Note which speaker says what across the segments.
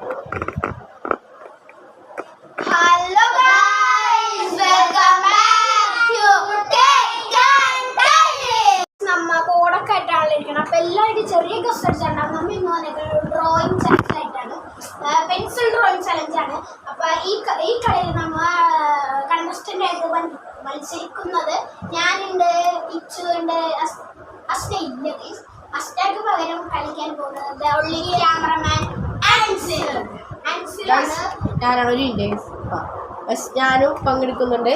Speaker 1: Hello guys, welcome back to Take and Tell. നമ്മ കോഡൊക്കെ ആയിട്ടാണ് ഇരിക്കണം. അപ്പോൾ എല്ലാവരും ചെറിയ ക്വസ്റ്റ്യൻസ് അടിച്ചിട്ടുണ്ടാകും. നമ്മൾ ഇന്ന് വന്നിട്ട് ഡ്രോയിങ് ചലഞ്ച് ആയിട്ടാണ്, പെൻസിൽ ഡ്രോയിങ് ചലഞ്ചാണ്. അപ്പോൾ ഈ കളിയിൽ നമ്മൾ കണ്ടസ്റ്റൻ്റ് ആയിട്ട് മത്സരിക്കുന്നത് ഞാനുണ്ട്, ഇച്ചുണ്ട്, അസ്ന ഇല്ല. അസ്നയ്ക്ക് പകരം കളിക്കാൻ പോകുന്നത് ഒള്ളി ക്യാമറമാൻ
Speaker 2: ഞാനും പങ്കെടുക്കുന്നുണ്ട്.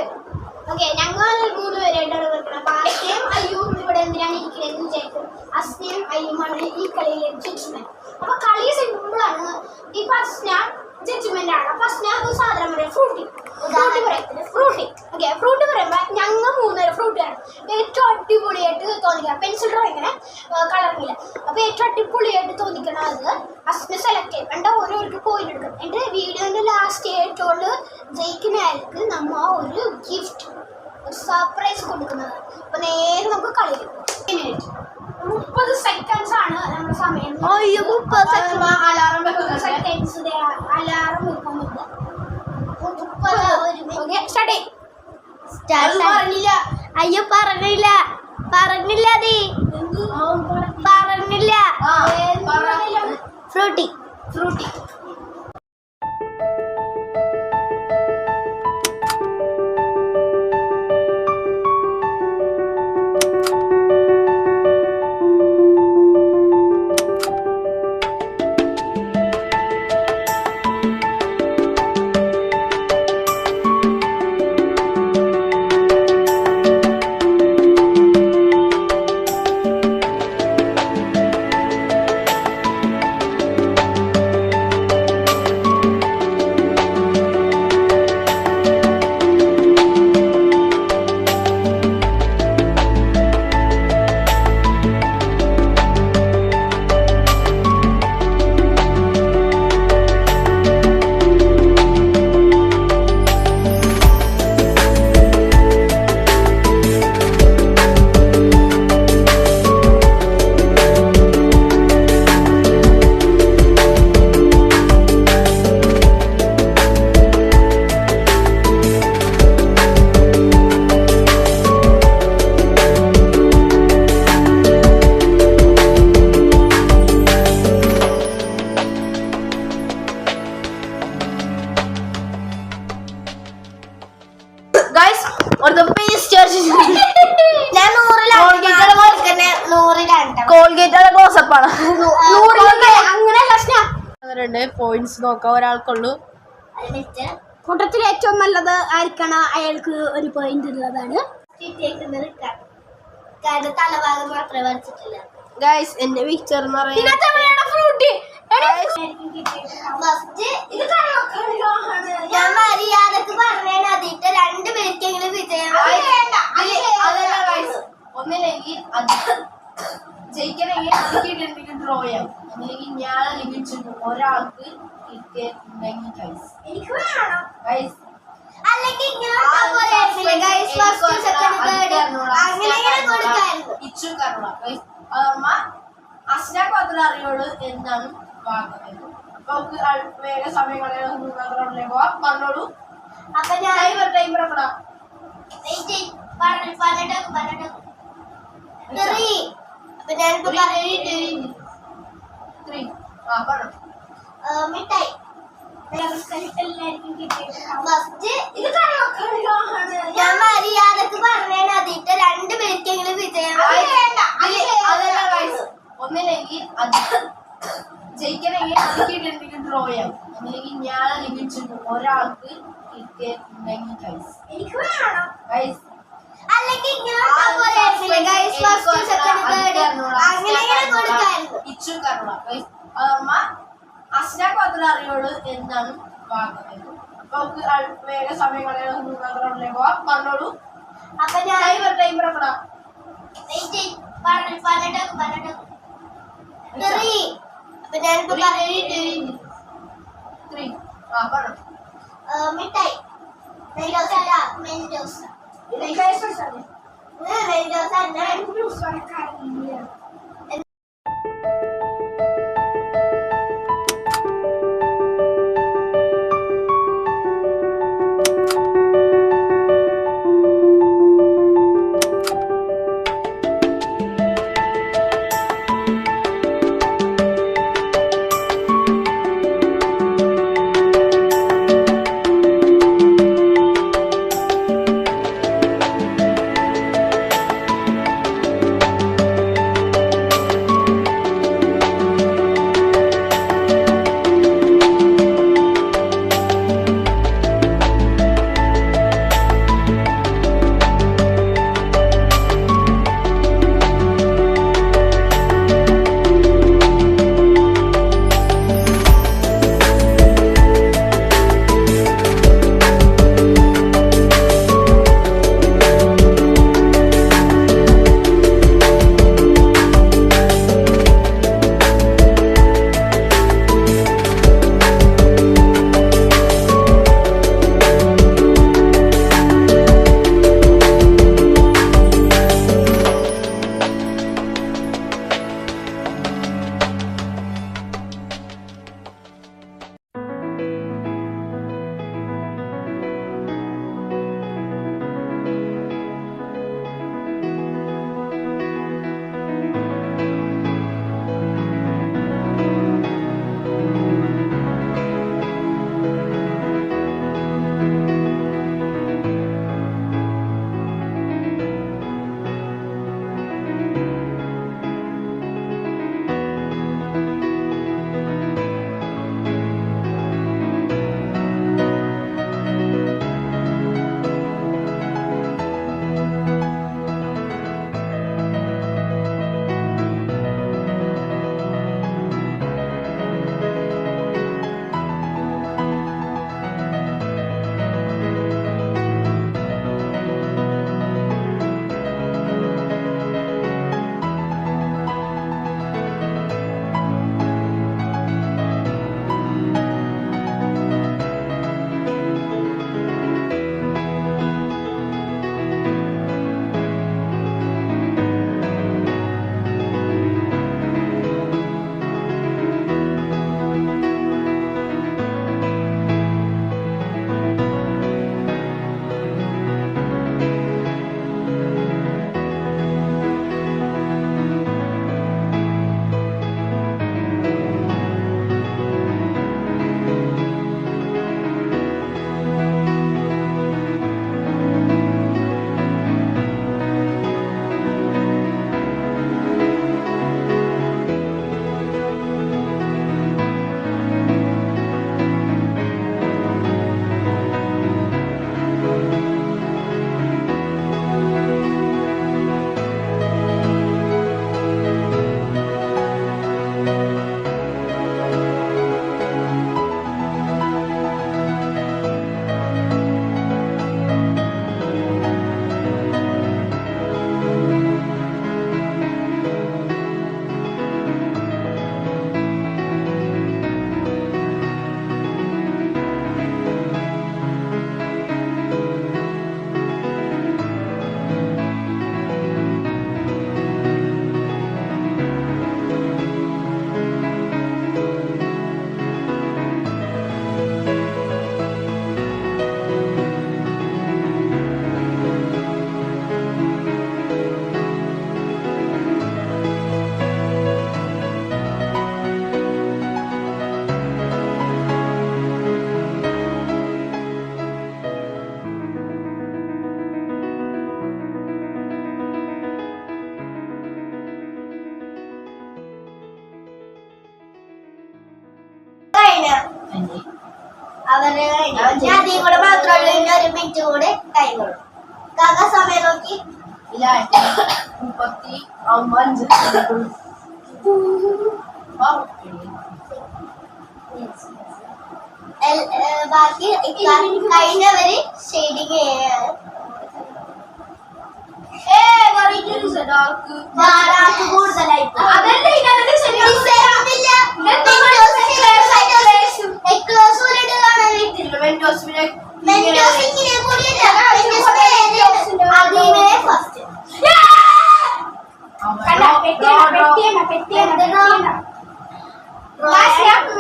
Speaker 1: ഓക്കെ, ഞങ്ങൾ 3 പേരായിട്ടാണ് നിൽക്കുന്നത്. അപ്പോൾ അസ്നയും അയ്യും ഇവിടെ എന്തിനാണ് ഇരിക്കുന്നത് വിചാരിക്കും. അസ്നയും അയ്യുമാണ് ഈ കളിയിൽ ജഡ്ജ്മെന്റ്. അപ്പോൾ കളി സിമ്പിളാണ്. ഇപ്പം അസ്ന ജഡ്ജ്മെന്റ് ആണ്. അപ്പോൾ അസ്ന ഒരു സാധനം പറയും, ഫ്രൂട്ടി പറയത്തില്ല, ഫ്രൂട്ടി. ഓക്കെ, ഫ്രൂട്ട് പറയുമ്പോൾ ഞങ്ങൾ 3 പേര് ഫ്രൂട്ടിയാണ് ഏറ്റവും അടിപൊളിയായിട്ട് തോന്നിക്കണം. പെൻസിൽ ഡ്രോയിങ്ങിന് കളറിങ്ങില്ല. അപ്പോൾ ഏറ്റവും അടിപൊളിയായിട്ട് തോന്നിക്കണത് അസ്ന സെലക്ട് ചെയ്യും. എന്നിട്ട് ഓരോർക്ക് പോയിന്റ് എടുക്കും. എന്നിട്ട് വീഡിയോൻ്റെ ലാസ്റ്റ് ഏറ്റവും ജയിക്കുന്നയാൾക്ക് നമ്മൾ ഒരു ഗിഫ്റ്റ്, ഒരു സർപ്രൈസ് കൊടുക്കുന്നത്. അപ്പോൾ നേരെ നമുക്ക് കളി 30 സെക്കൻഡ്സ് ആണ് നമ്മുടെ സമയം. 30 സെക്കൻഡ്സ് അലാറം വെക്കുന്നുണ്ട്. 30 ഓക്കെ, സ്റ്റാർട്ട്.
Speaker 3: അയ്യോ പറഞ്ഞില്ല ഫ്രൂട്ടി.
Speaker 2: കോൾഗേറ്റ് ക്ലോസപ്പാണ്. പോയിന്റ്സ് നോക്കാം, ഒരാൾക്കുള്ളൂ.
Speaker 1: കൂട്ടത്തിൽ ഏറ്റവും നല്ലത് ആയിരിക്കണം അയാൾക്ക് ഒരു പോയിന്റ് ഉള്ളതാണ്. തലഭാഗം മാത്രമേ വരച്ചിട്ടില്ല.
Speaker 2: ഗൈസ്, എന്റെ പിക്ചർ എന്ന് പറയുന്നത്
Speaker 1: ഞാൻ മര്യാദക്ക് പറഞ്ഞാൽ അതിട്ട് 2 പേർക്കെങ്കിലും വിജയം.
Speaker 2: ഒന്നില്ലെങ്കിൽ ജയിക്കണമെങ്കിൽ ഡ്രോ ചെയ്യാം, ഒന്നില്ലെങ്കിൽ ഞാൻ ലഭിച്ചിട്ടു ഒരാൾക്ക്
Speaker 1: എനിക്ക് വേണം. അല്ലെങ്കിൽ
Speaker 2: അസ്നാക്ക് മാത്രമേ അറിയുള്ളൂ എന്താണ് വാങ്ങുന്നത്. നമുക്ക് വേഗം സമയം കളയാൻ പറഞ്ഞോളൂ.
Speaker 1: അപ്പൊ ഞാൻ
Speaker 2: ടൈം പറഞ്ഞോ.
Speaker 1: മിഠായി ഞാൻ മര്യാദക്ക് പറഞ്ഞാൽ അതിട്ട് 2 പേർക്കെങ്കിലും വിജയം.
Speaker 2: ഒന്നില്ലെങ്കിൽ ജയിക്കണമെങ്കിൽ ഡ്രോ ചെയ്യാം, ഒന്നില്ലെങ്കിൽ ഞാൻ ലഭിച്ചിട്ടു ഒരാൾക്ക്
Speaker 1: എനിക്ക് വേണം. അല്ലെങ്കിൽ
Speaker 2: അസ്നാക്ക് മാത്രമേ അറിയുള്ളൂ എന്താണ് വാങ്ങുന്നത്. അപ്പൊ നമുക്ക് വേഗം സമയം കളയാൻ പറഞ്ഞോളൂ.
Speaker 1: അപ്പൊ ഞാൻ
Speaker 2: ടൈം പറഞ്ഞോ.
Speaker 1: മിഠായി
Speaker 3: അവര് ഞാൻ അതീ കൂടെ മാത്രമല്ല ഇനി 1 മിനിറ്റ് കൂടെ ടൈം കൊടുക്കും. കാക്ക സമയം നോക്കി.
Speaker 2: ഇല്ല 35
Speaker 3: ബാക്കി കഴിഞ്ഞവര് ഷെയ്ഡിങ് കൂടുതലായി
Speaker 1: അതല്ല ഇതിനകത്ത് ശരിയാവും.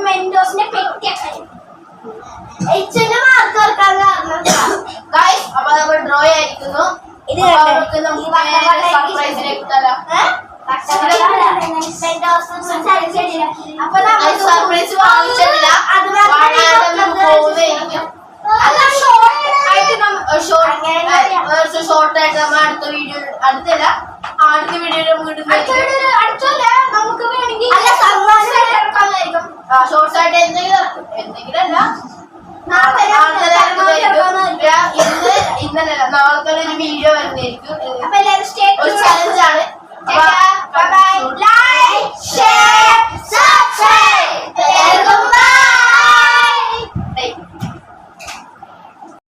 Speaker 1: മെന്റോസിനെ പെറ്റിയാക്കാൻ
Speaker 3: മാർക്ക് ഓർക്കാൻ കാരണം
Speaker 2: അപ്പൊ നമ്മൾ ഡ്രോ ആയിരിക്കുന്നു.
Speaker 3: ഇത്
Speaker 2: അപ്പൊ
Speaker 3: കണ്ടോ?
Speaker 2: അവർക്ക് നമുക്ക് നേരെ സർപ്രൈസിലേക്ക് തരാം.
Speaker 1: അപ്പൊ
Speaker 2: സർപ്രൈസ് വാങ്ങിച്ചിട്ടില്ല, വാങ്ങാതെ നമുക്ക് പോകുന്നതായിരിക്കും. ഷോർട്ട് ആയിട്ട് നമ്മൾ അടുത്ത വീഡിയോയിൽ നമുക്ക്
Speaker 1: നമുക്ക് വേണമെങ്കിൽ
Speaker 2: ഷോർട്സ് ആയിട്ട് എന്തെങ്കിലും അല്ല ഇന്നലല്ല നാളത്തെ ഒരു വീഡിയോ വരുന്നതായിരിക്കും.
Speaker 1: അപ്പൊ എല്ലാവരും
Speaker 2: ഒരു ചലഞ്ച് ആണ്. അപ്പൊ